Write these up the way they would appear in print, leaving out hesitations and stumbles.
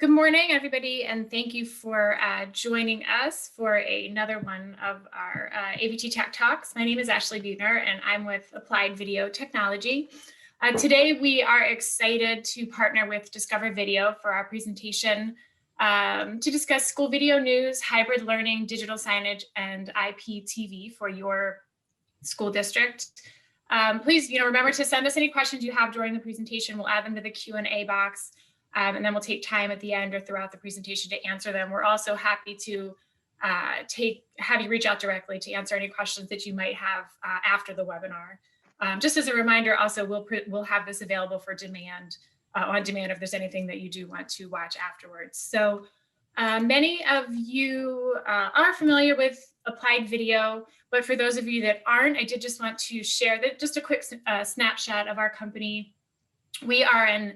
Good morning, everybody, and thank you for joining us for another one of our AVT Tech Talks. My name is Ashley Buechner, and I'm with Applied Video Technology. Today, we are excited to partner with Discover Video for our presentation to discuss school video news, hybrid learning, digital signage, and IPTV for your school district. Please, remember to send us any questions you have during the presentation. We'll add them to the Q&A box. And then we'll take time at the end or throughout the presentation to answer them. We're also happy to have you reach out directly to answer any questions that you might have after the webinar. Just as a reminder, also, we'll have this available for demand, on demand if there's anything that you do want to watch afterwards. So many of you are familiar with Applied Video, but for those of you that aren't, I did just want to share that just a quick snapshot of our company. We are an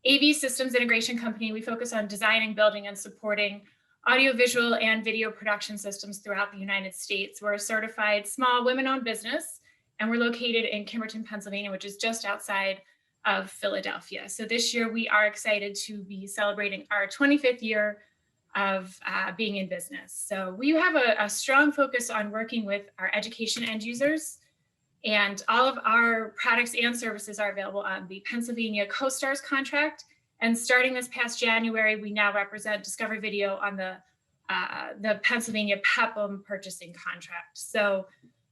AV systems integration company. We focus on designing, building, and supporting audiovisual and video production systems throughout the United States. We're a certified small women-owned business, and we're located in Kimberton, Pennsylvania, which is just outside of Philadelphia. So this year we are excited to be celebrating our 25th year of being in business. So we have a strong focus on working with our education end users, and all of our products and services are available on the Pennsylvania Co-Stars contract. And starting this past January, we now represent Discover Video on the Pennsylvania PEPM purchasing contract. So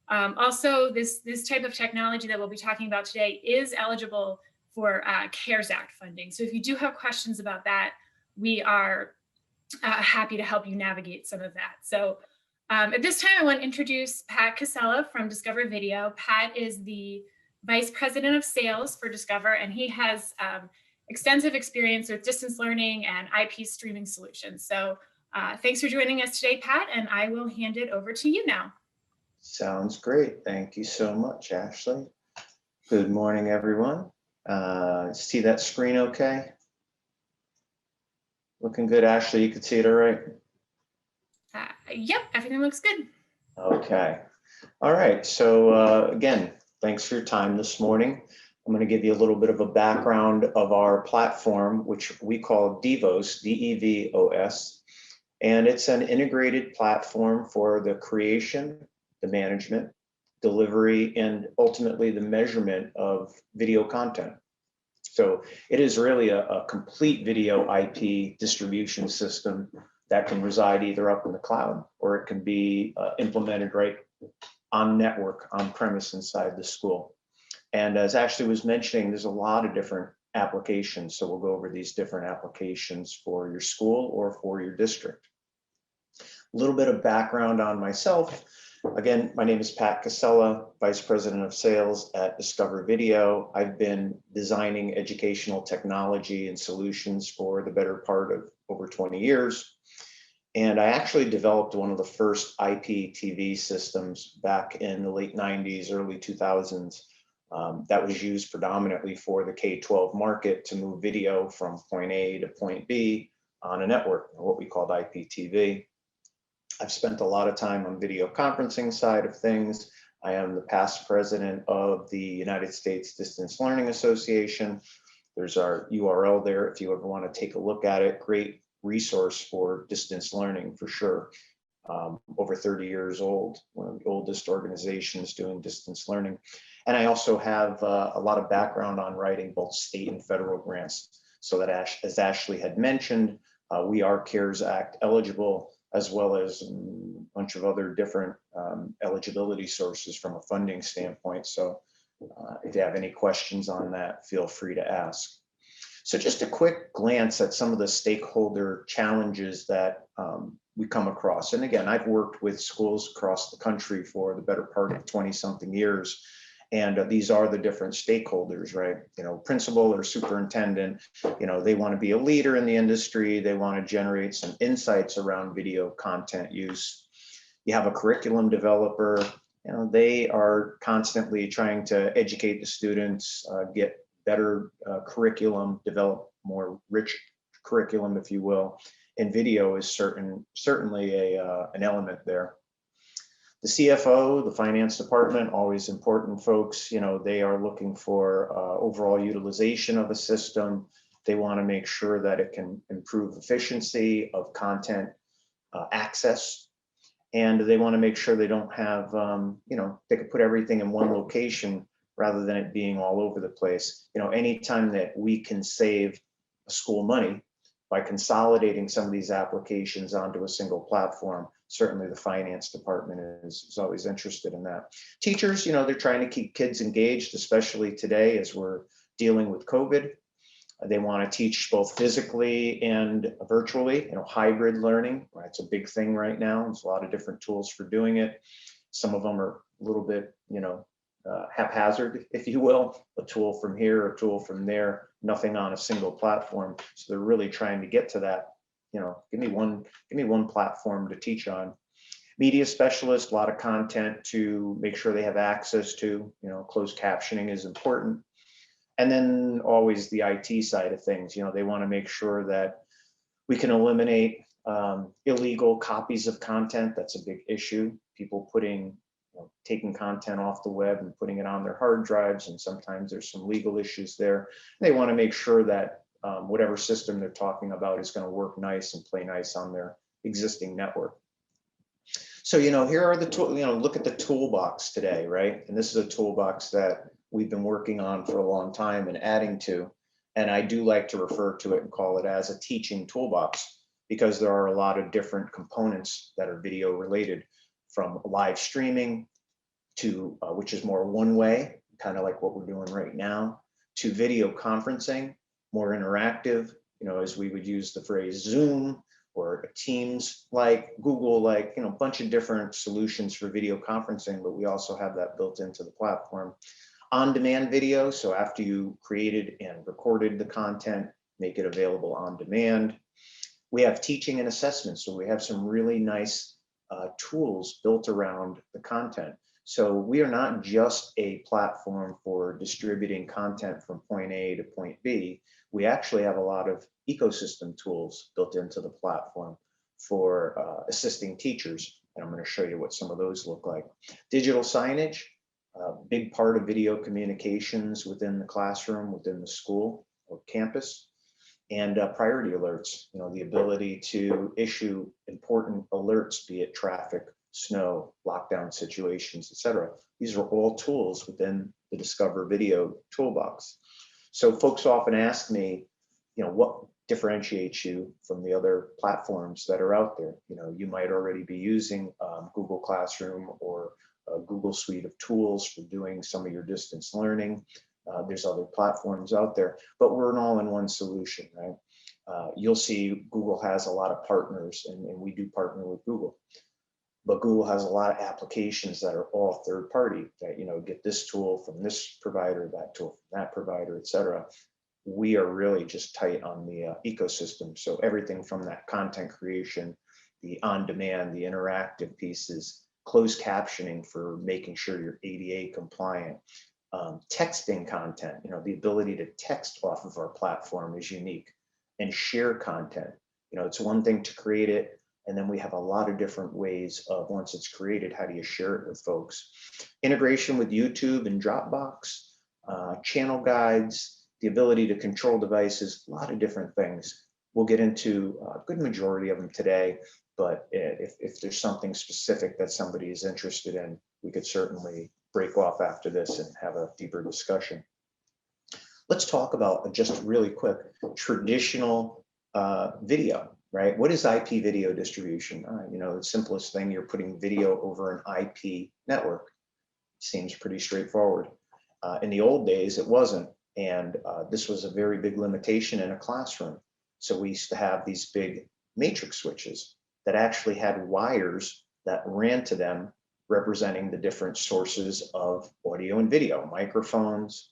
also this type of technology that we'll be talking about today is eligible for CARES Act funding. So if you do have questions about that, we are happy to help you navigate some of that. So at this time, I want to introduce Pat Casella from Discover Video. Pat is the Vice President of Sales for Discover, and he has extensive experience with distance learning and IP streaming solutions. So thanks for joining us today, Pat, and I will hand it over to you now. Sounds great. Thank you so much, Ashley. Good morning, everyone. See that screen okay? Looking good, Ashley. You can see it all right? Yep, everything looks good. Okay. All right. So again, thanks for your time this morning. I'm going to give you a little bit of a background of our platform, which we call Devos, D-E-V-O-S. And it's an integrated platform for the creation, the management, delivery, and ultimately the measurement of video content. So it is really a complete video IP distribution system that can reside either up in the cloud or it can be implemented right on network, on premise inside the school. And as Ashley was mentioning, there's a lot of different applications. So we'll go over these different applications for your school or for your district. A little bit of background on myself. Again, my name is Pat Casella, Vice President of Sales at Discover Video. I've been designing educational technology and solutions for the better part of over 20 years. And I actually developed one of the first IPTV systems back in the late 90s, early 2000s. That was used predominantly for the K-12 market to move video from point A to point B on a network, what we called IPTV. I've spent a lot of time on video conferencing side of things. I am the past president of the United States Distance Learning Association. There's our URL there if you ever want to take a look at it. Great resource for distance learning for sure. Over 30 years old, one of the oldest organizations doing distance learning. And I also have a lot of background on writing both state and federal grants. So that as Ashley had mentioned, we are CARES Act eligible, as well as a bunch of other different eligibility sources from a funding standpoint. So if you have any questions on that, feel free to ask. So just a quick glance at some of the stakeholder challenges that we come across. And again, I've worked with schools across the country for the better part of 20-something years. And these are the different stakeholders, right? Principal or superintendent, they want to be a leader in the industry. They want to generate some insights around video content use. You have a curriculum developer, they are constantly trying to educate the students, get better curriculum, develop more rich curriculum, if you will. And video is certainly an element there. The CFO, the finance department, always important folks. They are looking for overall utilization of a system, They want to make sure that it can improve efficiency of content access. And they want to make sure they don't have, they could put everything in one location rather than it being all over the place. Anytime that we can save school money by consolidating some of these applications onto a single platform, certainly the finance department is always interested in that. Teachers, they're trying to keep kids engaged, especially today as we're dealing with COVID. They want to teach both physically and virtually, hybrid learning. Right? It's a big thing right now. There's a lot of different tools for doing it. Some of them are a little bit, haphazard, if you will, a tool from here, a tool from there, nothing on a single platform. So they're really trying to get to that, give me one platform to teach on. Media specialists, a lot of content to make sure they have access to, closed captioning is important. And then always the IT side of things, they want to make sure that we can eliminate illegal copies of content. That's a big issue. People taking content off the web and putting it on their hard drives, and sometimes there's some legal issues there. They want to make sure that whatever system they're talking about is going to work nice and play nice on their existing network. So, here are the tools, look at the toolbox today, right? And this is a toolbox that we've been working on for a long time and adding to. And I do like to refer to it and call it as a teaching toolbox, because there are a lot of different components that are video related, from live streaming to, which is more one way, kind of like what we're doing right now, to video conferencing, more interactive, as we would use the phrase Zoom or Teams, like Google, like, a bunch of different solutions for video conferencing, but we also have that built into the platform. On-demand video, so after you created and recorded the content, make it available on demand. We have teaching and assessment, so we have some really nice tools built around the content. So we are not just a platform for distributing content from point A to point B. We actually have a lot of ecosystem tools built into the platform for assisting teachers. And I'm going to show you what some of those look like. Digital signage, a big part of video communications within the classroom, within the school or campus. And priority alerts, the ability to issue important alerts, be it traffic, snow, lockdown situations, etc. These are all tools within the Discover Video Toolbox. So folks often ask me, what differentiates you from the other platforms that are out there? You might already be using Google Classroom or a Google suite of tools for doing some of your distance learning. There's other platforms out there, but we're an all-in-one solution, right? You'll see Google has a lot of partners, and we do partner with Google. But Google has a lot of applications that are all third party, that, get this tool from this provider, that tool from that provider, et cetera. We are really just tight on the ecosystem. So everything from that content creation, the on-demand, the interactive pieces, closed captioning for making sure you're ADA compliant, texting content, the ability to text off of our platform is unique, and share content. It's one thing to create it, and then we have a lot of different ways of, once it's created, how do you share it with folks? Integration with YouTube and Dropbox, channel guides, the ability to control devices, a lot of different things. We'll get into a good majority of them today, but if there's something specific that somebody is interested in, we could certainly break off after this and have a deeper discussion. Let's talk about, just really quick, traditional video, right? What is IP video distribution? The simplest thing, you're putting video over an IP network. Seems pretty straightforward. In the old days, it wasn't. And this was a very big limitation in a classroom. So we used to have these big matrix switches that actually had wires that ran to them, representing the different sources of audio and video, microphones,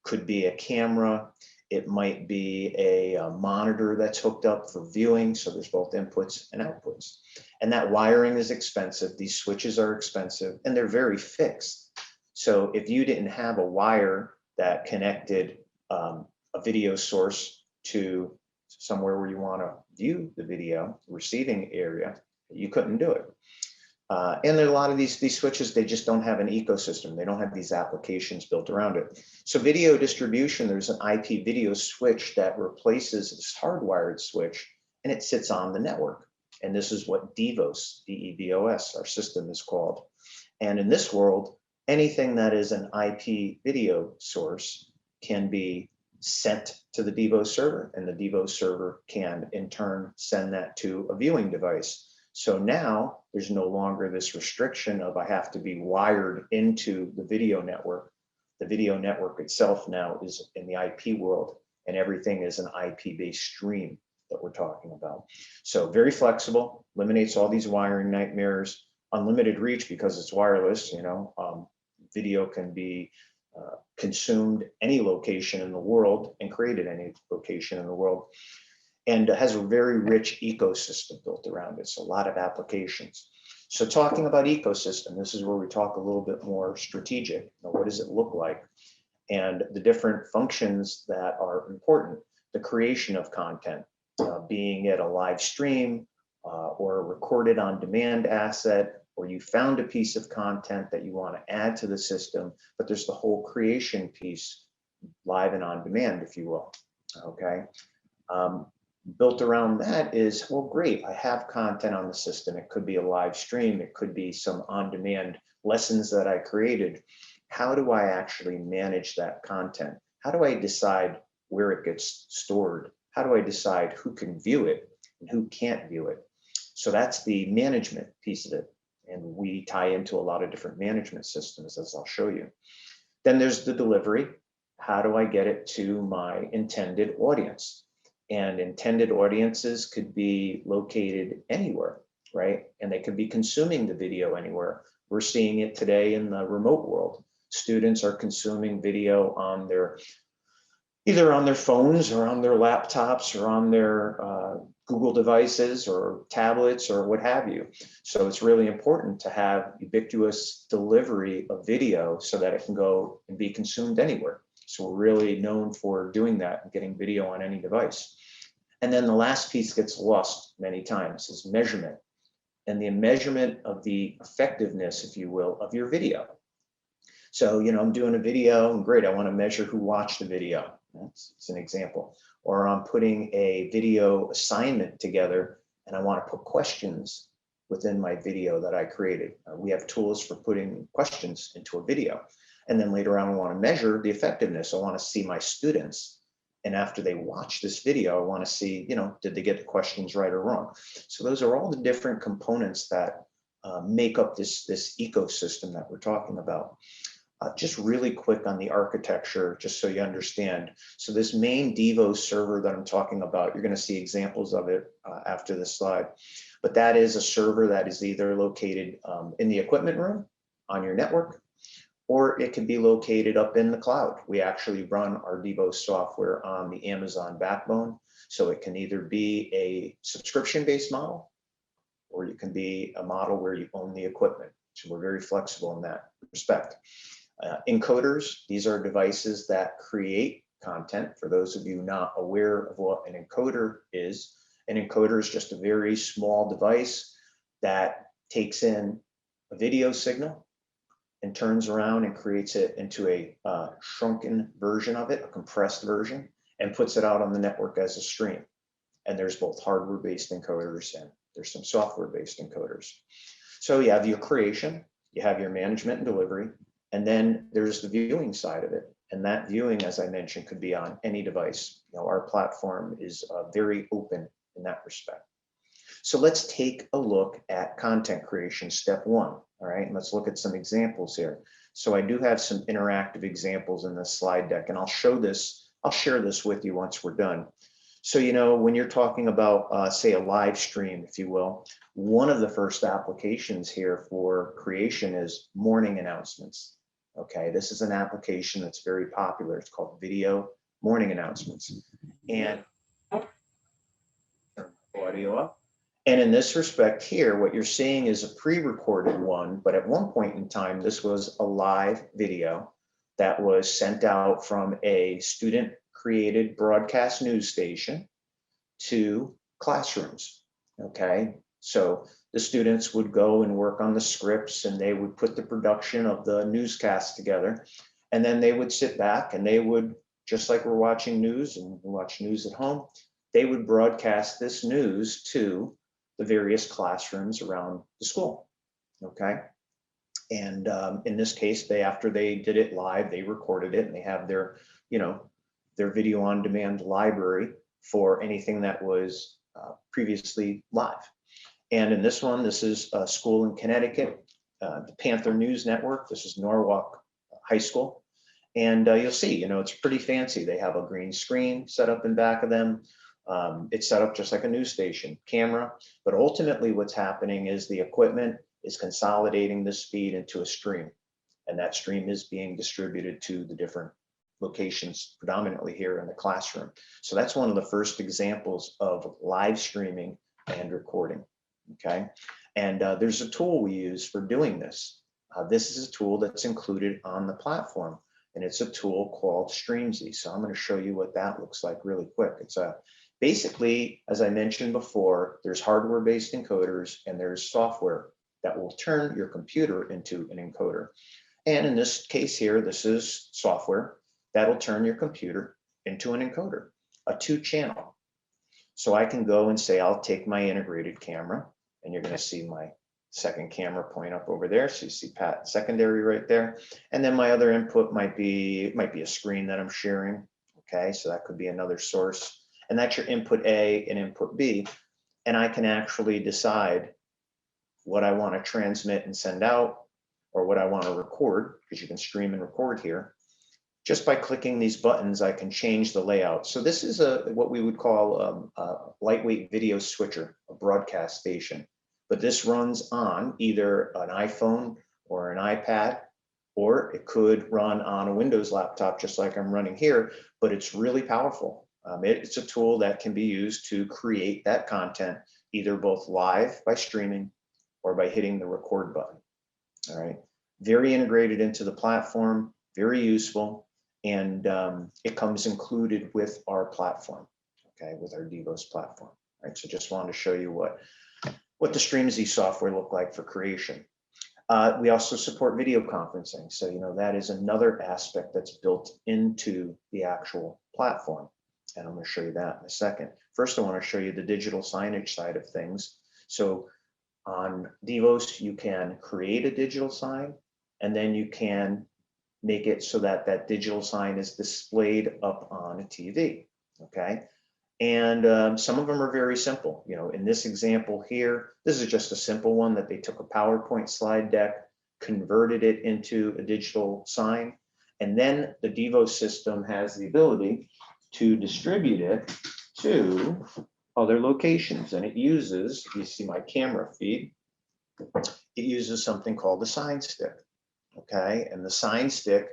could be a camera. It might be a monitor that's hooked up for viewing. So there's both inputs and outputs. And that wiring is expensive. These switches are expensive, and they're very fixed. So if you didn't have a wire that connected a video source to somewhere where you want to view the video, receiving area, you couldn't do it. And there are a lot of these switches, they just don't have an ecosystem. They don't have these applications built around it. So video distribution, there's an IP video switch that replaces this hardwired switch, and it sits on the network. And this is what Devos, D-E-V-O-S, our system is called. And in this world, anything that is an IP video source can be sent to the Devos server, and the Devos server can in turn send that to a viewing device. So now there's no longer this restriction of I have to be wired into the video network. The video network itself now is in the IP world, and everything is an IP-based stream that we're talking about. So very flexible, eliminates all these wiring nightmares, unlimited reach because it's wireless. Video can be consumed any location in the world and created any location in the world, and has a very rich ecosystem built around it. So a lot of applications. So talking about ecosystem, this is where we talk a little bit more strategic. What does it look like? And the different functions that are important. The creation of content, being it a live stream or a recorded on demand asset, or you found a piece of content that you want to add to the system, but there's the whole creation piece, live and on demand, if you will, okay? Built around that is, well, great, I have content on the system. It could be a live stream, it could be some on-demand lessons that I created. How do I actually manage that content? How do I decide where it gets stored? How do I decide who can view it and who can't view it? So that's the management piece of it. And we tie into a lot of different management systems, as I'll show you. Then there's the delivery. How do I get it to my intended audience? And intended audiences could be located anywhere, right? And they could be consuming the video anywhere. We're seeing it today in the remote world. Students are consuming video on their, either on their phones or on their laptops or on their Google devices or tablets or what have you. So it's really important to have ubiquitous delivery of video so that it can go and be consumed anywhere. So we're really known for doing that and getting video on any device. And then the last piece gets lost many times is measurement, and the measurement of the effectiveness, if you will, of your video. So, I'm doing a video and great, I want to measure who watched the video. It's an example. Or I'm putting a video assignment together and I want to put questions within my video that I created. We have tools for putting questions into a video. And then later on, I want to measure the effectiveness. I want to see my students. And after they watch this video, I want to see, did they get the questions right or wrong? So those are all the different components that make up this ecosystem that we're talking about. Just really quick on the architecture, just so you understand. So this main Devos server that I'm talking about, you're going to see examples of it after this slide. But that is a server that is either located in the equipment room on your network, or it can be located up in the cloud. We actually run our Devos software on the Amazon backbone. So it can either be a subscription-based model, or you can be a model where you own the equipment. So we're very flexible in that respect. Encoders, these are devices that create content. For those of you not aware of what an encoder is just a very small device that takes in a video signal and turns around and creates it into a shrunken version of it, a compressed version, and puts it out on the network as a stream. And there's both hardware-based encoders and there's some software-based encoders. So you have your creation, you have your management and delivery, and then there's the viewing side of it. And that viewing, as I mentioned, could be on any device. Our platform is very open in that respect. So let's take a look at content creation, step one. All right, and let's look at some examples here. So I do have some interactive examples in this slide deck, and I'll share this with you once we're done. So, when you're talking about, say, a live stream, if you will, one of the first applications here for creation is morning announcements. Okay, this is an application that's very popular. It's called video morning announcements. And turn audio up. And in this respect here, what you're seeing is a pre-recorded one, but at one point in time, this was a live video that was sent out from a student-created broadcast news station to classrooms, okay? So the students would go and work on the scripts, and they would put the production of the newscast together. And then they would sit back and they would, just like we're watching news and we watch news at home, they would broadcast this news to the various classrooms around the school. Okay. And in this case, after they did it live, they recorded it, and they have their, their video on demand library for anything that was previously live. And in this one, this is a school in Connecticut, the Panther News Network. This is Norwalk High School. And you'll see, it's pretty fancy. They have a green screen set up in back of them. It's set up just like a news station camera. But ultimately what's happening is the equipment is consolidating this feed into a stream. And that stream is being distributed to the different locations, predominantly here in the classroom. So that's one of the first examples of live streaming and recording. Okay. And there's a tool we use for doing this. This is a tool that's included on the platform, and it's a tool called Streamzy. So I'm going to show you what that looks like really quick. It's basically, as I mentioned before, there's hardware-based encoders and there's software that will turn your computer into an encoder. And in this case here, this is software that'll turn your computer into an encoder, a 2-channel. So I can go and say, I'll take my integrated camera, and you're going to see my second camera point up over there. So you see Pat secondary right there. And then my other input might be a screen that I'm sharing. Okay, so that could be another source. And that's your input A and input B. And I can actually decide what I want to transmit and send out, or what I want to record, because you can stream and record here. Just by clicking these buttons, I can change the layout. So this is what we would call a lightweight video switcher, a broadcast station. But this runs on either an iPhone or an iPad, or it could run on a Windows laptop, just like I'm running here, but it's really powerful. It's a tool that can be used to create that content, either both live by streaming or by hitting the record button. All right, very integrated into the platform, very useful, and it comes included with our platform, okay, with our Devos platform. All right, so just wanted to show you what the Streamzy software look like for creation. We also support video conferencing. So, that is another aspect that's built into the actual platform. And I'm going to show you that in a second. First, I want to show you the digital signage side of things. So on Devos, you can create a digital sign, and then you can make it so that that digital sign is displayed up on a TV, okay? And some of them are very simple. In this example here, this is just a simple one that they took a PowerPoint slide deck, converted it into a digital sign, and then the Devos system has the ability to distribute it to other locations. And it uses, you see my camera feed, it uses something called the sign stick, okay? And the sign stick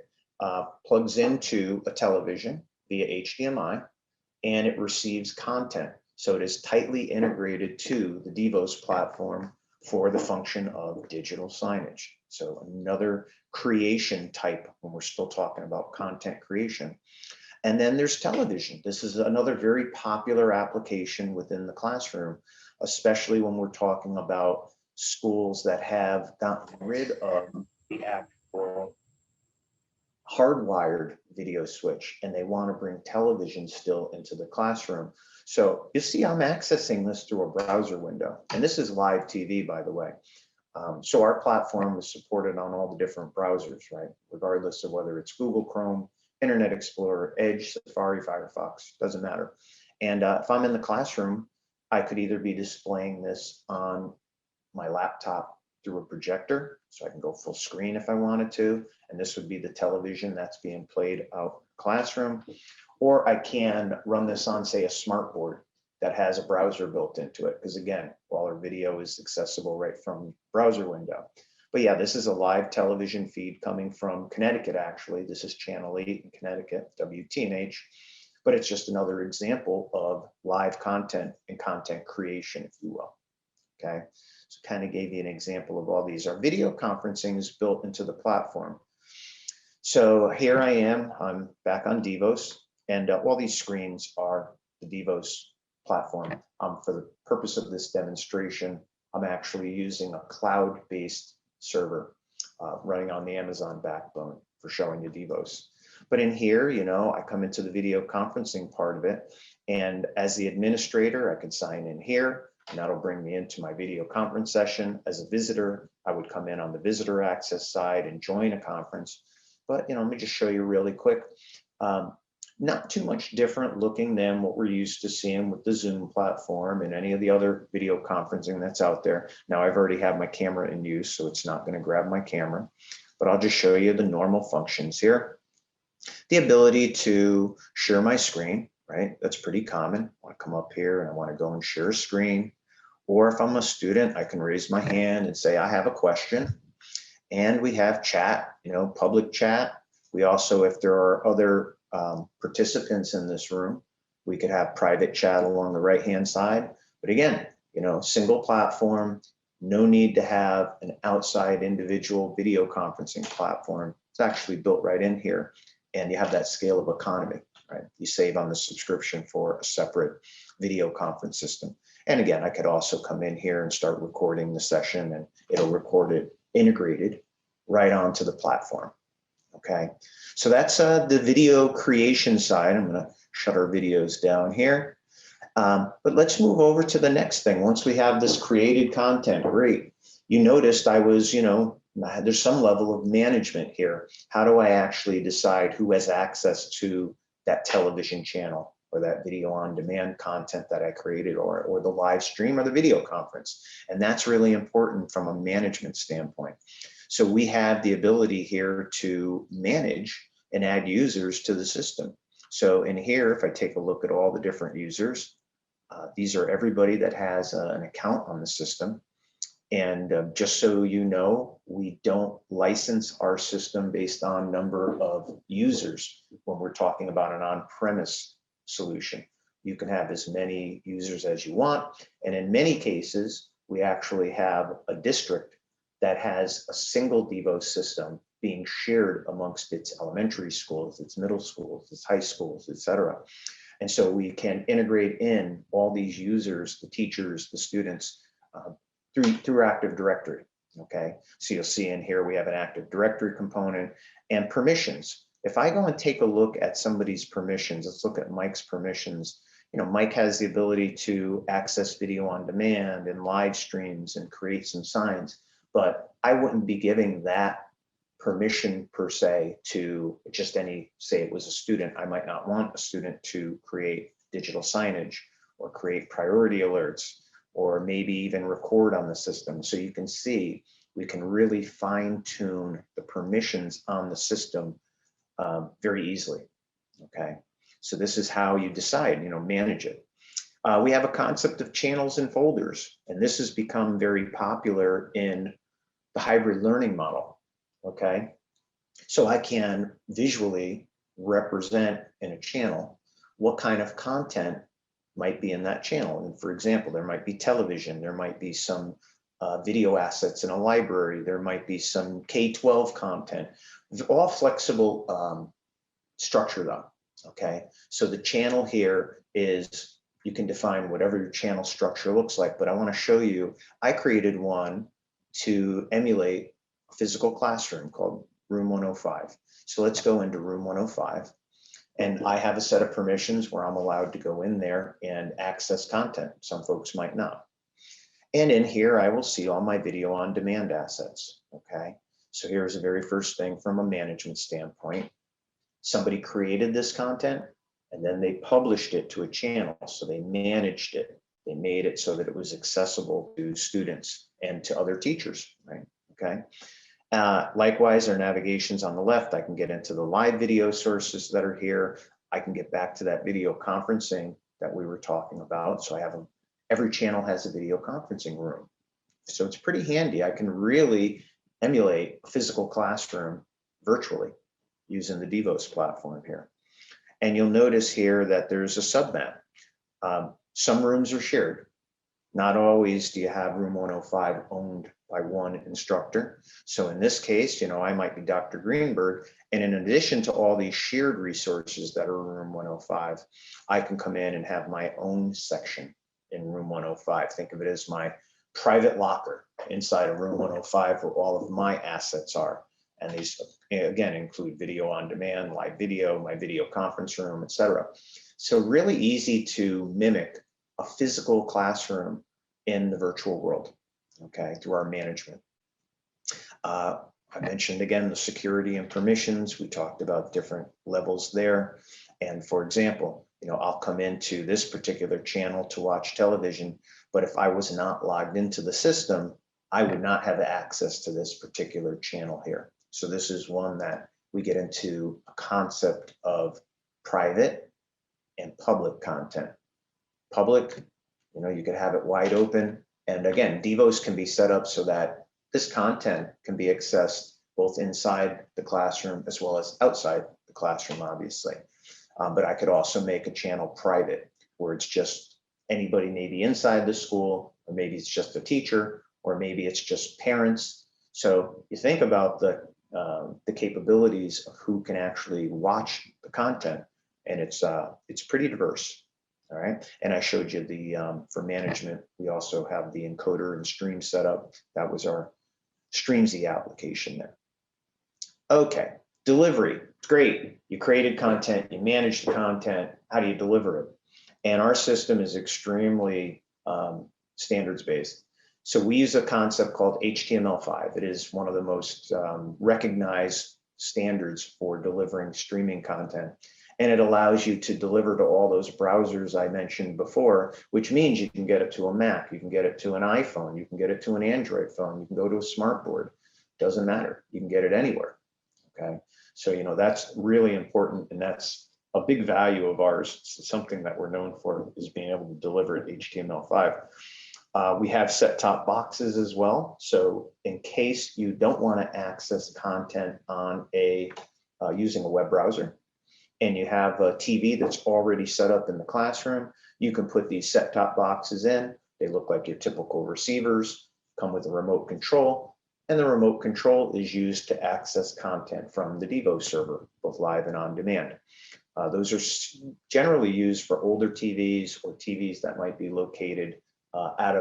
plugs into a television via HDMI, and it receives content. So it is tightly integrated to the Devos platform for the function of digital signage. So another creation type when we're still talking about content creation. And then there's television. This is another very popular application within the classroom, especially when we're talking about schools that have gotten rid of the actual hardwired video switch, and they want to bring television still into the classroom. So you see I'm accessing this through a browser window, and this is live TV, by the way. So our platform is supported on all the different browsers, right? Regardless of whether it's Google Chrome, Internet Explorer, Edge, Safari, Firefox, doesn't matter. And if I'm in the classroom, I could either be displaying this on my laptop through a projector, so I can go full screen if I wanted to, and this would be the television that's being played out classroom, or I can run this on, say, a smart board that has a browser built into it, because again, all our video is accessible right from the browser window. But yeah, this is a live television feed coming from Connecticut, actually. This is Channel 8 in Connecticut, WTNH, but it's just another example of live content and content creation, if you will, okay? So kind of gave you an example of all these. Our video conferencing is built into the platform. So here I am, I'm back on Devos, and all these screens are the Devos platform. For the purpose of this demonstration, I'm actually using a cloud-based server running on the Amazon backbone for showing you Devos. But in here, you know, I come into the video conferencing part of it. And as the administrator, I can sign in here, and that'll bring me into my video conference session. As a visitor, I would come in on the visitor access side and join a conference. But, you know, let me just show you really quick. Not too much different looking than what we're used to seeing with the Zoom platform and any of the other video conferencing that's out there. Now, I've already had my camera in use, so it's not going to grab my camera, but I'll just show you the normal functions here. The ability to share my screen, right? That's pretty common. I want to come up here and I want to go and share a screen. Or if I'm a student, I can raise my hand and say, I have a question. And we have chat, you know, public chat. We also, if there are other participants in this room, we could have private chat along the right-hand side. But again, you know, single platform, no need to have an outside individual video conferencing platform. It's actually built right in here. And you have that scale of economy, right? You save on the subscription for a separate video conference system. And again, I could also come in here and start recording the session, and it'll record it integrated right onto the platform. Okay, so that's the video creation side. I'm going to shut our videos down here. But let's move over to the next thing. Once we have this created content, great. You noticed I was, you know, there's some level of management here. How do I actually decide who has access to that television channel or that video on demand content that I created, or the live stream or the video conference? And that's really important from a management standpoint. So we have the ability here to manage and add users to the system. So in here, if I take a look at all the different users, these are everybody that has an account on the system. And just so you know, we don't license our system based on number of users when we're talking about an on-premise solution. You can have as many users as you want. And in many cases, we actually have a district that has a single Devos system being shared amongst its elementary schools, its middle schools, its high schools, et cetera. And so we can integrate in all these users, the teachers, the students, through Active Directory, okay? So you'll see in here, we have an Active Directory component and permissions. If I go and take a look at somebody's permissions, let's look at Mike's permissions. You know, Mike has the ability to access video on demand and live streams and create some signs, but I wouldn't be giving that permission per se to just any, say it was a student. I might not want a student to create digital signage or create priority alerts, or maybe even record on the system. So you can see, we can really fine tune the permissions on the system very easily, okay? So this is how you decide, you know, manage it. We have a concept of channels and folders, and this has become very popular in the hybrid learning model, okay? So I can visually represent in a channel what kind of content might be in that channel. And for example, there might be television, there might be some video assets in a library, there might be some K-12 content, all flexible structure though, okay? So the channel here is, you can define whatever your channel structure looks like, but I wanna show you, I created one to emulate a physical classroom called Room 105. So let's go into Room 105. And I have a set of permissions where I'm allowed to go in there and access content. Some folks might not. And in here, I will see all my video on demand assets, okay? So here's the very first thing from a management standpoint. Somebody created this content and then they published it to a channel. So they managed it. They made it so that it was accessible to students and to other teachers, right? Okay. Likewise, our navigations on the left, I can get into the live video sources that are here. I can get back to that video conferencing that we were talking about. So I have every channel has a video conferencing room. So it's pretty handy. I can really emulate a physical classroom virtually using the Devos platform here. And you'll notice here that there's a submap. Some rooms are shared. Not always do you have Room 105 owned by one instructor. So in this case, you know, I might be Dr. Greenberg, and in addition to all these shared resources that are in Room 105, I can come in and have my own section in Room 105. Think of it as my private locker inside of room 105 where all of my assets are. And these, again, include video on demand, live video, my video conference room, etc. So really easy to mimic a physical classroom in the virtual world, okay, through our management. I mentioned again the security and permissions. We talked about different levels there. And for example, I'll come into this particular channel to watch television, but if I was not logged into the system, I would not have access to this particular channel here. So this is one that we get into a concept of private and public content. Public, you could have it wide open. And again, Devos can be set up so that this content can be accessed both inside the classroom as well as outside the classroom, obviously. But I could also make a channel private where it's just anybody maybe inside the school, or maybe it's just a teacher, or maybe it's just parents. So you think about the capabilities of who can actually watch the content, and it's pretty diverse. All right, and I showed you the for management, we also have the encoder and stream setup. That was our Streamsy application there. Okay, delivery, great. You created content, you manage the content. How do you deliver it? And our system is extremely standards-based. So we use a concept called HTML5. It is one of the most recognized standards for delivering streaming content. And it allows you to deliver to all those browsers I mentioned before, which means you can get it to a Mac, you can get it to an iPhone, you can get it to an Android phone, you can go to a smart board. Doesn't matter, you can get it anywhere. Okay, so that's really important, and that's a big value of ours. It's something that we're known for, is being able to deliver at HTML5. We have set-top boxes as well. So in case you don't want to access content on using a web browser, and you have a TV that's already set up in the classroom, you can put these set-top boxes in. They look like your typical receivers, come with a remote control, and the remote control is used to access content from the Devos server, both live and on demand. Those are generally used for older TVs or TVs that might be located out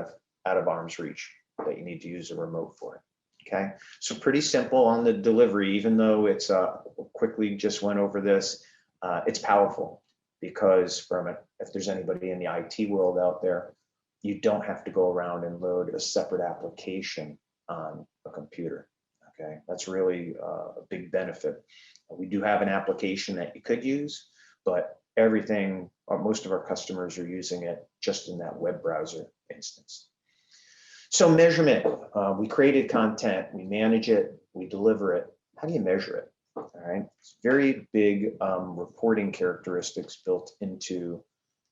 of arm's reach, that you need to use a remote for it. Okay, so pretty simple on the delivery, even though it's quickly just went over this. It's powerful because if there's anybody in the IT world out there, you don't have to go around and load a separate application on a computer. Okay, that's really a big benefit. We do have an application that you could use, but everything, or most of our customers are using it just in that web browser instance. So measurement, we created content, we manage it, we deliver it. How do you measure it? All right, it's very big reporting characteristics built into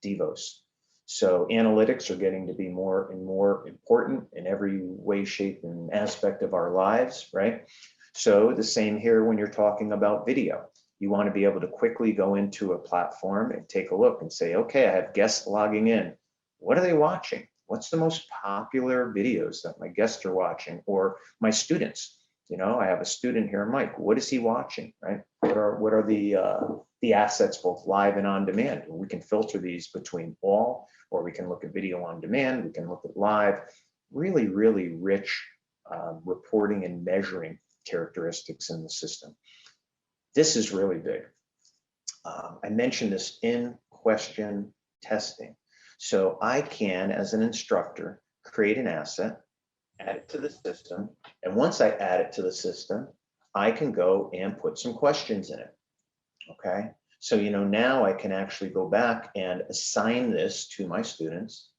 Devos. So analytics are getting to be more and more important in every way, shape, and aspect of our lives, right? So the same here when you're talking about video. You want to be able to quickly go into a platform and take a look and say, okay, I have guests logging in. What are they watching? What's the most popular videos that my guests are watching, or my students? I have a student here, Mike. What is he watching, right? What are the assets, both live and on demand? And we can filter these between all, or we can look at video on demand. We can look at live. Really, really rich reporting and measuring characteristics in the system. This is really big. I mentioned this in question testing. So I can, as an instructor, create an asset, add it to the system. And once I add it to the system, I can go and put some questions in it. Okay. So, now I can actually go back and assign this to my students.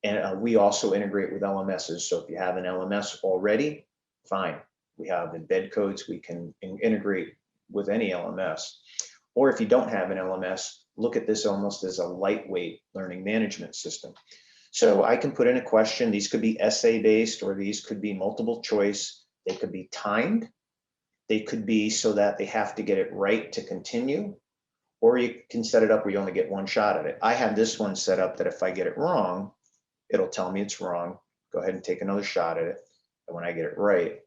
And we also integrate with LMSs. So if you have an LMS already, fine. We have embed codes. We can integrate with any LMS. Or if you don't have an LMS, look at this almost as a lightweight learning management system. So I can put in a question. These could be essay-based, or these could be multiple choice. They could be timed. They could be so that they have to get it right to continue, or you can set it up where you only get one shot at it. I have this one set up that if I get it wrong, it'll tell me it's wrong. Go ahead and take another shot at it. And when I get it right,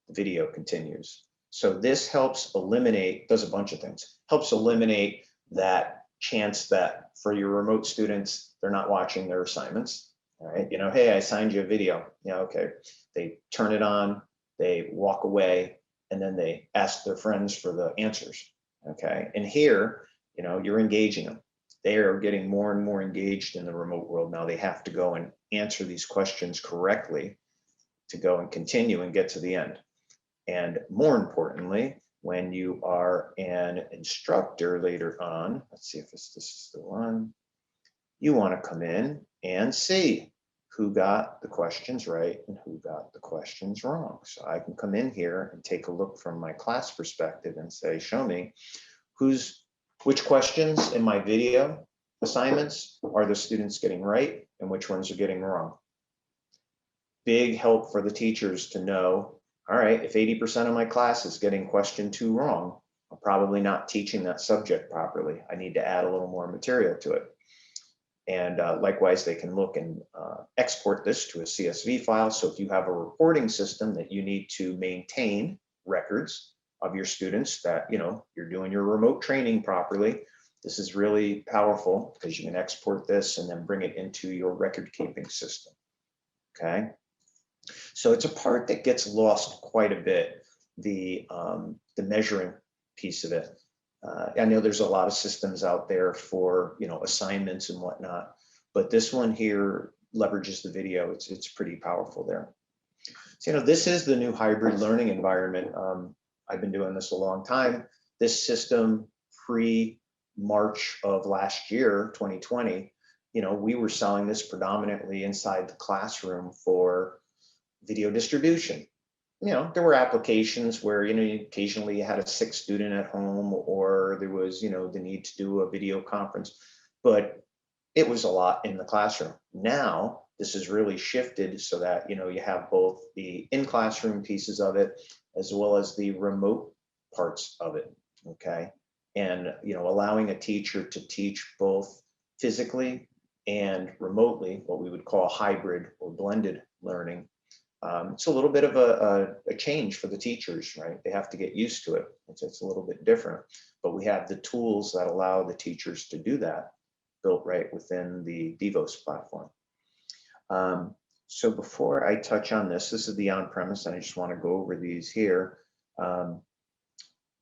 the video continues. So this helps eliminate, does a bunch of things, helps eliminate that chance that for your remote students, they're not watching their assignments. All right, hey, I signed you a video. Yeah, okay. They turn it on, they walk away, and then they ask their friends for the answers. Okay, and here, you're engaging them. They are getting more and more engaged in the remote world. Now they have to go and answer these questions correctly to go and continue and get to the end. And more importantly, when you are an instructor later on, let's see if this is the one, you want to come in and see who got the questions right and who got the questions wrong. So I can come in here and take a look from my class perspective and say, show me which questions in my video assignments are the students getting right and which ones are getting wrong. Big help for the teachers to know, all right, if 80% of my class is getting question 2 wrong, I'm probably not teaching that subject properly. I need to add a little more material to it. And likewise, they can look and export this to a CSV file. So if you have a reporting system that you need to maintain records of your students that, you're doing your remote training properly, this is really powerful because you can export this and then bring it into your record keeping system. Okay. So it's a part that gets lost quite a bit, the measuring piece of it. I know there's a lot of systems out there for, assignments and whatnot, but this one here leverages the video. It's pretty powerful there. So, this is the new hybrid learning environment. I've been doing this a long time. This system pre-March of last year, 2020, we were selling this predominantly inside the classroom for video distribution. There were applications where, occasionally you had a sick student at home, or there was, the need to do a video conference, but it was a lot in the classroom. Now, this has really shifted so that, you have both the in-classroom pieces of it, as well as the remote parts of it, okay? And, allowing a teacher to teach both physically and remotely, what we would call hybrid or blended learning. It's a little bit of a change for the teachers, right? They have to get used to it. It's a little bit different, but we have the tools that allow the teachers to do that built right within the Devos platform. So before I touch on this is the on-premise, and I just want to go over these here. I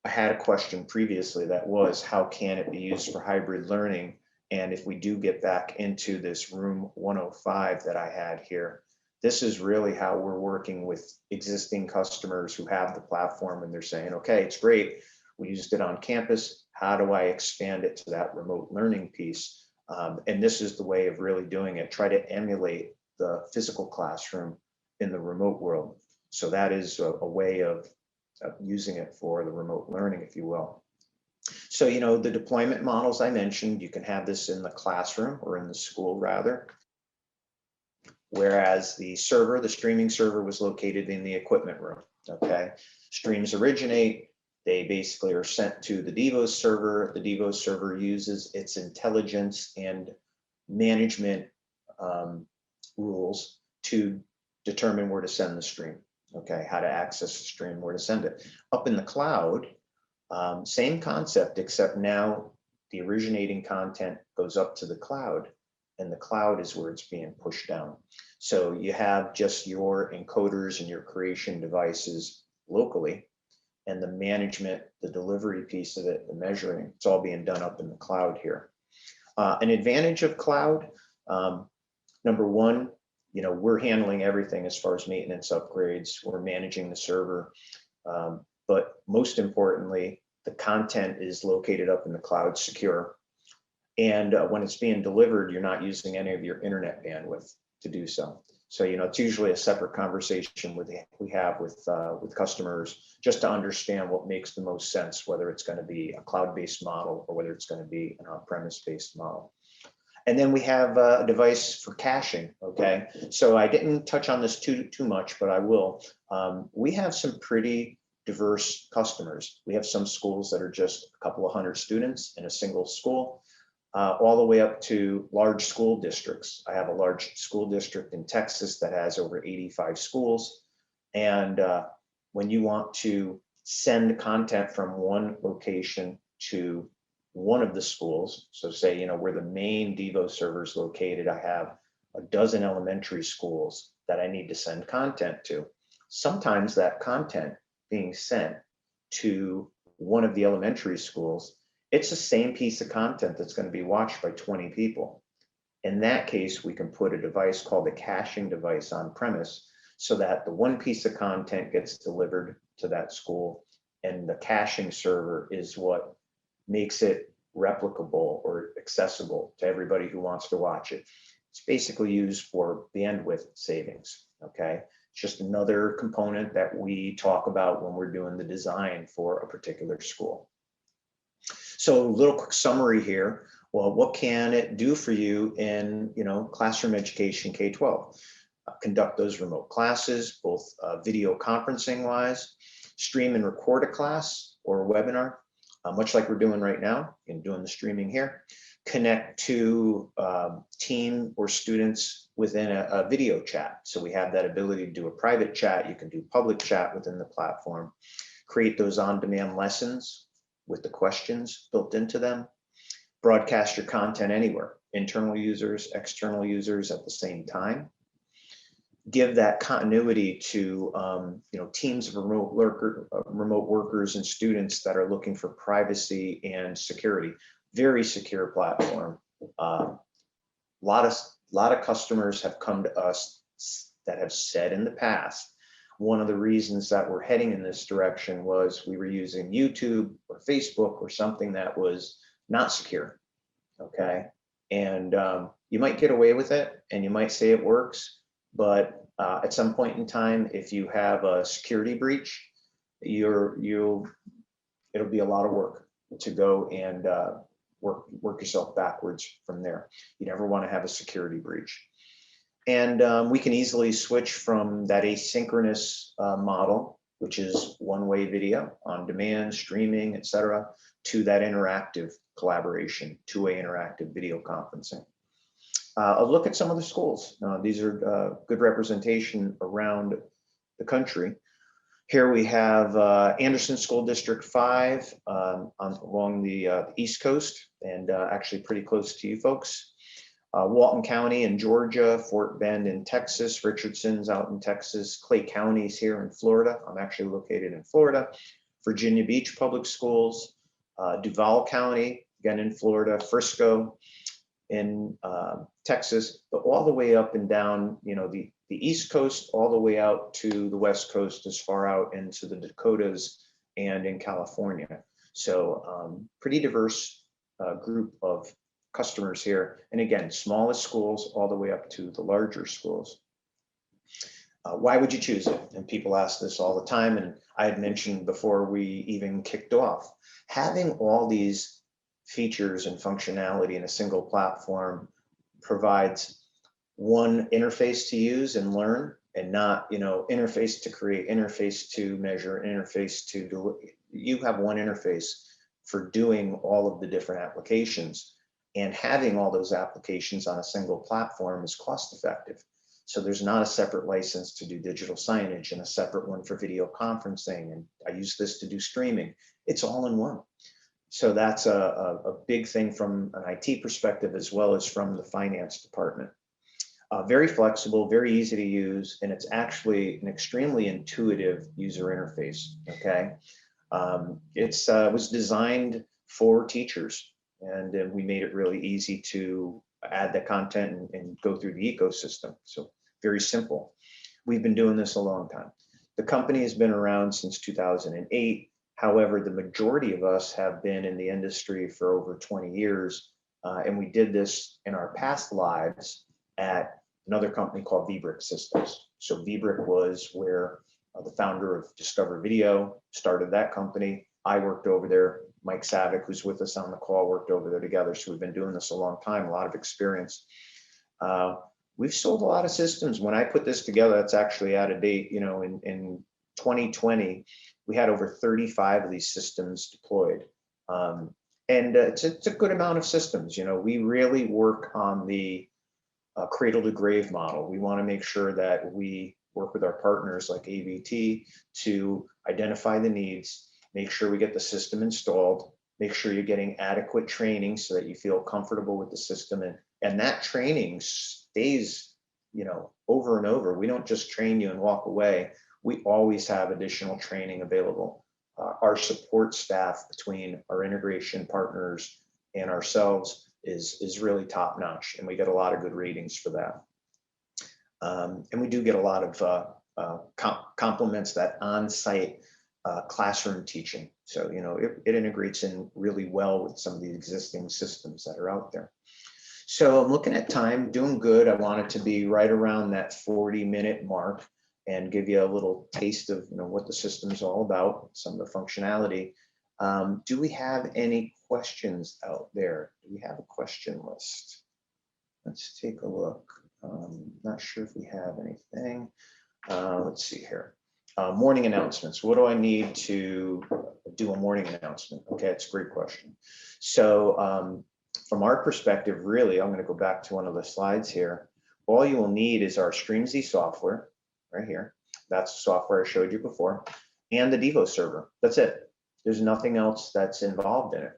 had a question previously that was, how can it be used for hybrid learning? And if we do get back into this room 105 that I had here, this is really how we're working with existing customers who have the platform, and they're saying, okay, it's great. We used it on campus. How do I expand it to that remote learning piece? And this is the way of really doing it. Try to emulate the physical classroom in the remote world. So that is a way of using it for the remote learning, if you will. So, the deployment models I mentioned, you can have this in the classroom or in the school rather. Whereas the streaming server was located in the equipment room, okay? Streams originate, they basically are sent to the Devos server. The Devos server uses its intelligence and management rules to determine where to send the stream, okay? How to access the stream, where to send it. Up in the cloud, same concept, except now the originating content goes up to the cloud, and the cloud is where it's being pushed down. So you have just your encoders and your creation devices locally, and the management, the delivery piece of it, the measuring, it's all being done up in the cloud here. An advantage of cloud, number one, we're handling everything as far as maintenance upgrades, we're managing the server, but most importantly, the content is located up in the cloud secure. And when it's being delivered, you're not using any of your internet bandwidth to do so. So, it's usually a separate conversation we have with customers just to understand what makes the most sense, whether it's going to be a cloud-based model or whether it's going to be an on-premise based model. And then we have a device for caching, okay? So I didn't touch on this too much, but I will. We have some pretty diverse customers. We have some schools that are just a couple of hundred students in a single school. All the way up to large school districts. I have a large school district in Texas that has over 85 schools. And when you want to send content from one location to one of the schools, so say, where the main Devos server is located, I have a dozen elementary schools that I need to send content to. Sometimes that content being sent to one of the elementary schools, it's the same piece of content that's going to be watched by 20 people. In that case, we can put a device called a caching device on premise so that the one piece of content gets delivered to that school, and the caching server is what makes it replicable or accessible to everybody who wants to watch it. It's basically used for bandwidth savings, okay? It's just another component that we talk about when we're doing the design for a particular school. So a little quick summary here. Well, what can it do for you in, classroom education K-12? Conduct those remote classes, both video conferencing wise, stream and record a class or a webinar, much like we're doing right now and doing the streaming here. Connect to team or students within a video chat. So we have that ability to do a private chat. You can do public chat within the platform. Create those on-demand lessons with the questions built into them. Broadcast your content anywhere, internal users, external users at the same time. Give that continuity to teams of remote workers and students that are looking for privacy and security. Very secure platform. Lot of customers have come to us that have said in the past, one of the reasons that we're heading in this direction was we were using YouTube or Facebook or something that was not secure, okay? And you might get away with it and you might say it works, but at some point in time, if you have a security breach, it'll be a lot of work to go and work yourself backwards from there. You never want to have a security breach. And we can easily switch from that asynchronous model, which is one-way video on demand, streaming, etc., to that interactive collaboration, two-way interactive video conferencing. I'll look at some of the schools. These are good representation around the country. Here we have Anderson School District 5 along the East Coast, and actually pretty close to you folks. Walton County in Georgia, Fort Bend in Texas, Richardson's out in Texas, Clay County's here in Florida. I'm actually located in Florida. Virginia Beach Public Schools, Duval County, again in Florida, Frisco in Texas, but all the way up and down, the East Coast, all the way out to the West Coast, as far out into the Dakotas and in California. So pretty diverse group of customers here. And again, smallest schools all the way up to the larger schools. Why would you choose it? And people ask this all the time. And I had mentioned before we even kicked off, having all these features and functionality in a single platform provides one interface to use and learn, and not, interface to create, interface to measure, interface to do. You have one interface for doing all of the different applications, and having all those applications on a single platform is cost effective. So there's not a separate license to do digital signage and a separate one for video conferencing, and I use this to do streaming. It's all in one. So that's a big thing from an IT perspective, as well as from the finance department. Very flexible, very easy to use, and it's actually an extremely intuitive user interface, okay? It was designed for teachers, and we made it really easy to add the content and go through the ecosystem. So very simple. We've been doing this a long time. The company has been around since 2008. However, the majority of us have been in the industry for over 20 years, and we did this in our past lives at another company called VBrick Systems. So VBrick was where the founder of Discover Video started that company. I worked over there. Mike Savick, who's with us on the call, worked over there together. So we've been doing this a long time, a lot of experience. We've sold a lot of systems. When I put this together, that's actually out of date. In 2020, we had over 35 of these systems deployed. And it's a good amount of systems. We really work on the cradle to grave model. We want to make sure that we work with our partners like AVT to identify the needs, make sure we get the system installed, make sure you're getting adequate training so that you feel comfortable with the system. And that training days, over and over. We don't just train you and walk away. We always have additional training available. Our support staff between our integration partners and ourselves is really top notch, and we get a lot of good ratings for that. And we do get a lot of compliments that on-site classroom teaching. So, it integrates in really well with some of the existing systems that are out there. So I'm looking at time, doing good. I want it to be right around that 40-minute mark and give you a little taste of what the system's all about, some of the functionality. Do we have any questions out there? Do we have a question list? Let's take a look. Not sure if we have anything. Let's see here. Morning announcements. What do I need to do a morning announcement? Okay, it's a great question. So from our perspective, really, I'm going to go back to one of the slides here. All you will need is our StreamZ software right here. That's the software I showed you before, and the Devos server. That's it. There's nothing else that's involved in it,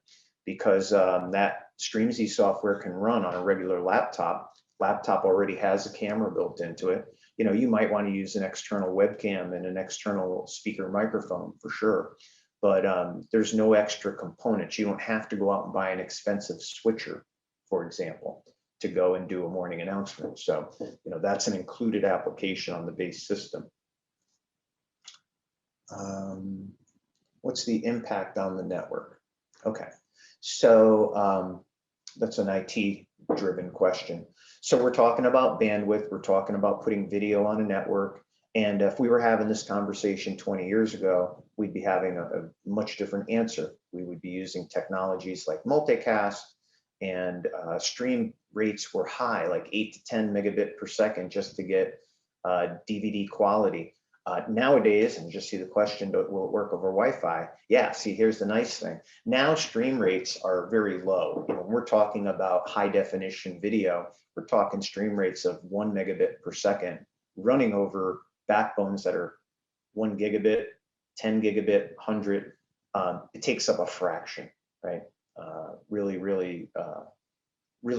because that StreamZ software can run on a regular laptop. Laptop already has a camera built into it. You might want to use an external webcam and an external speaker microphone for sure, but there's no extra components. You don't have to go out and buy an expensive switcher, for example, to go and do a morning announcement. So, that's an included application on the base system. What's the impact on the network? Okay, so that's an IT-driven question. So we're talking about bandwidth, we're talking about putting video on a network. And if we were having this conversation 20 years ago, we'd be having a much different answer. We would be using technologies like multicast, and stream rates were high, like 8 to 10 megabit per second, just to get DVD quality. Nowadays, and just see the question, will it work over Wi-Fi? Yeah, see, here's the nice thing. Now stream rates are very low. When we're talking about high definition video, we're talking stream rates of 1 megabit per second running over backbones that are 1 gigabit, 10 gigabit, 100. It takes up a fraction, right? Really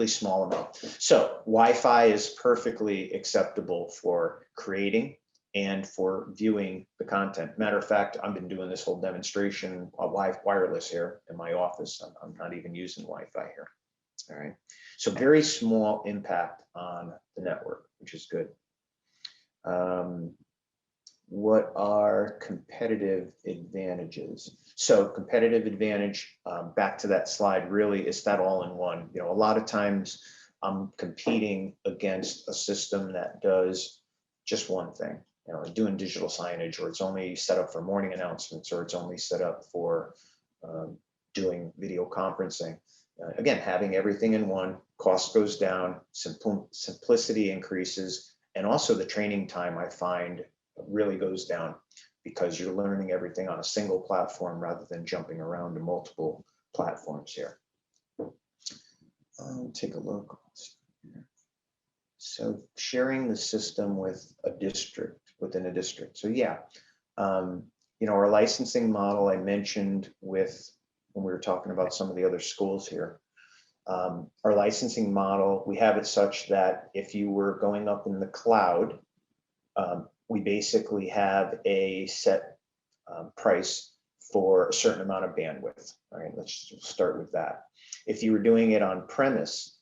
small amount. So Wi-Fi is perfectly acceptable for creating and for viewing the content. Matter of fact, I've been doing this whole demonstration of wireless here in my office. I'm not even using Wi-Fi here. All right. So very small impact on the network, which is good. What are competitive advantages? So competitive advantage, back to that slide, really is that all in one. A lot of times I'm competing against a system that does just one thing. Doing digital signage, or it's only set up for morning announcements, or it's only set up for doing video conferencing. Again, having everything in one, cost goes down, simplicity increases, and also the training time, I find, really goes down, because you're learning everything on a single platform rather than jumping around to multiple platforms here. Take a look. So sharing the system with a district, within a district. So yeah, our licensing model I mentioned when we were talking about some of the other schools here. Our licensing model, we have it such that if you were going up in the cloud, we basically have a set price for a certain amount of bandwidth. All right, let's start with that. If you were doing it on premise,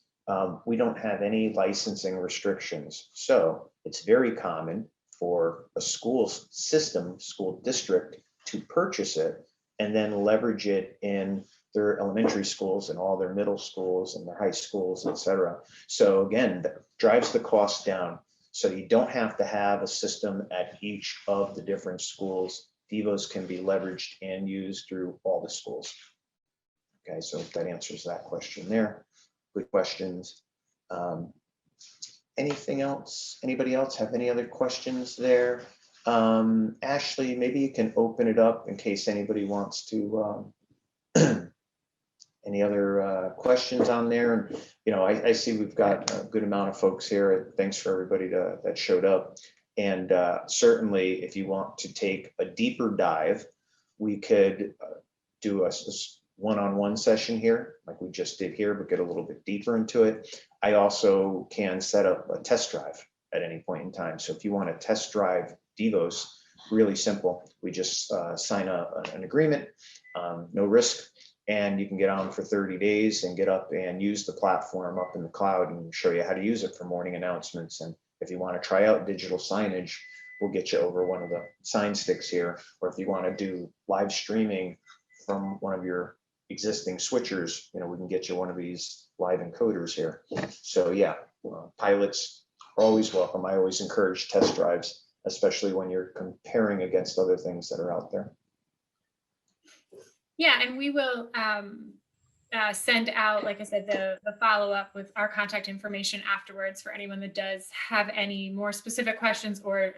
we don't have any licensing restrictions. So it's very common for a school system, school district, to purchase it and then leverage it in their elementary schools and all their middle schools and their high schools, et cetera. So again, that drives the cost down. So you don't have to have a system at each of the different schools. Devos can be leveraged and used through all the schools. Okay, so that answers that question there. Good questions. Anything else? Anybody else have any other questions there? Ashley, maybe you can open it up in case anybody wants to, any other questions on there? And, I see we've got a good amount of folks here. Thanks for everybody that showed up. And certainly if you want to take a deeper dive, we could do a one-on-one session here, like we just did here, but get a little bit deeper into it. I also can set up a test drive at any point in time. So if you want to test drive Devos, really simple. We just sign an agreement, no risk, and you can get on for 30 days and get up and use the platform up in the cloud and show you how to use it for morning announcements. And if you want to try out digital signage, we'll get you over one of the sign sticks here. Or if you want to do live streaming from one of your existing switchers, we can get you one of these live encoders here. So yeah, pilots are always welcome. I always encourage test drives, especially when you're comparing against other things that are out there. Yeah, and we will send out, like I said, the follow-up with our contact information afterwards for anyone that does have any more specific questions or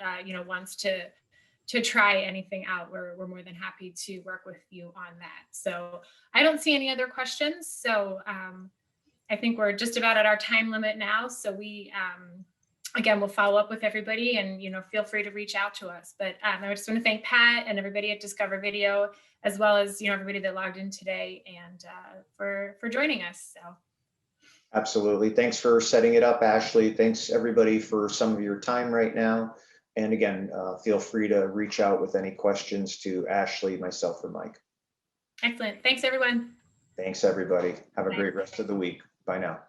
wants to try anything out. We're more than happy to work with you on that. So I don't see any other questions. So I think we're just about at our time limit now. So we again, we'll follow up with everybody, and feel free to reach out to us. But I just want to thank Pat and everybody at Discover Video, as well as everybody that logged in today, and for joining us. So absolutely, thanks for setting it up, Ashley. Thanks everybody for some of your time right now. And again, feel free to reach out with any questions to Ashley, myself, or Mike. Excellent. Thanks, everyone. Thanks, everybody. Have a Bye. great rest of the week. Bye now.